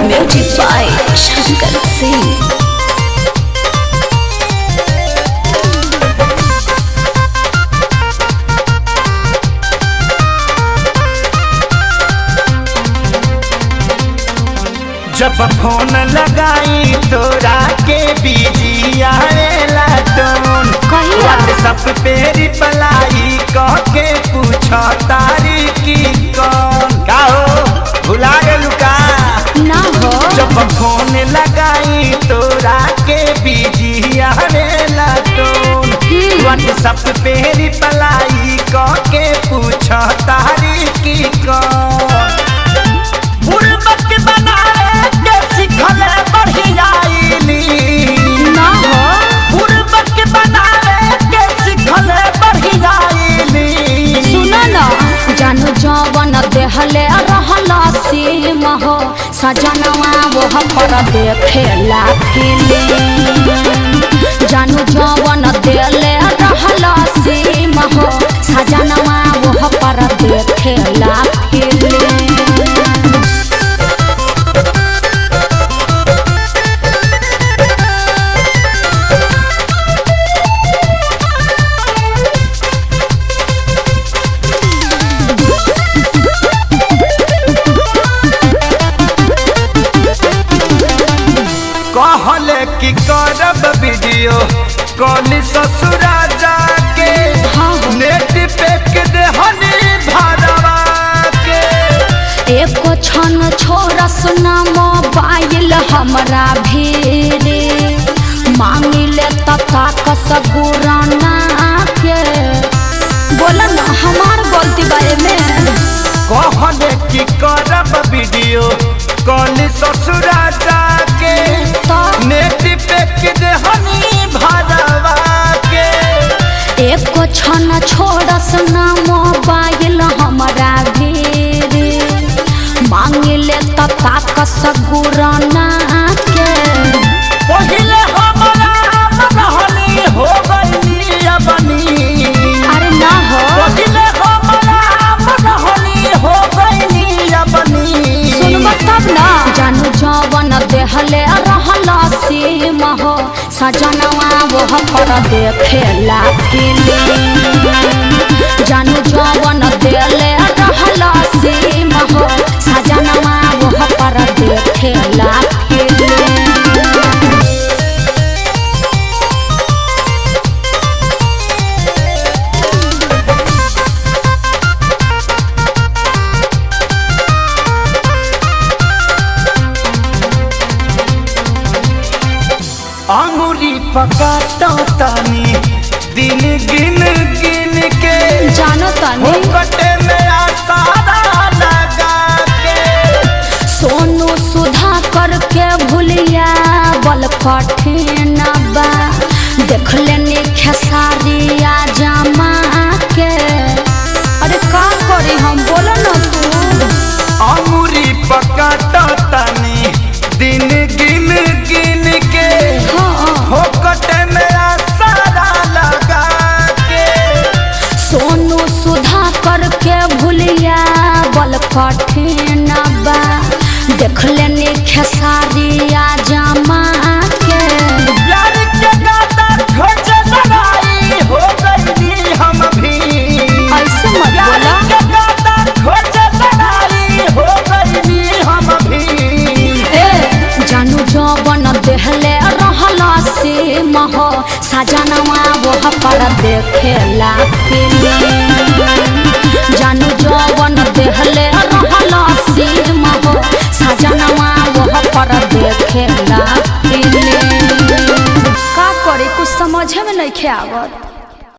Music by Shankar Singh. जब phone लगाई तोरा के बिजी आएला टोन, व्हाट्सएप पे रिप्लाई कह के पूछो तारी की कौन का हो, भुला गेलू का ना हो। जब फोन लगाई तोरा के बिजी आएला टोन, व्हाट्सएप पे रिप्लाई कह के पूछो तारी की कौन। बुड़बक बनाए के सिखले बढ़ियाईली ना हो। बुड़बक बनाए के सिखले बढ़ियाईली। सुनो ना, जानू जवन देहले रहला सीम हो, सजनवा वो पर देखेला फिल्म। जानू जवन देले रहला सीम हो, सजनवा वो पर देखेला फिल्म। कहले कि करब वीडियो कॉल ससुरा जाके, नेट पे देहनी भरवा के। एक क्षण छोरस ना मोबाइल हमरा भीरे, मांगिले तता कसगुराना के। बोला ना हमार गलती बारे में। कहले कि करब वीडियो कॉल ससुरा जाके, नेट पे देहनी भरवा के। एक क्षण छोरस ना मोबाइल हमरा भीरे, मांगिले तता कसगुराना के। पहिले हमरा रहनी हो गई अपनी। अरे ना हो। पहिले हमरा रहनी हो गई अपनी। सुनबा तब ना। जानू जवन देहले रहला सीम हो, सजनवा वो पर देखेला फिल्म। जानू जवन देहले रहला सीम हो, सजनवा वो पर देखेला फिल्म। अंगुरी पकाता तानी दिन गिन गिन के, जानो तनी कटे में आसारा लगा के। सोनू सुधा करके भूलिया बल कठिन बा, देख लेनी खेसारिया जमा के। अरे का करी हम, बोलो ना तू। अंगुरी पकाता तानी दिन गिन गिन के, हो कटे में आसारा लगा के। सोनू सुधा करके भूलिया बल कठिन बा, देख लेनी खेसारिया जमा के। प्यार के गाता खोज लड़ाई हो गई हम भी। ऐसे मत प्यार बोला। के गाता खोज लड़ाई हो गई हम भी। ए जानू जवन देहले रहला सीम हो, सजनवा वो पर देखेला फिल्म। जानू जवन देहले रहला सीम हो, सजनवा वो पर देखेला फिल्म। का करे कुछ समझे में नहीं आवत।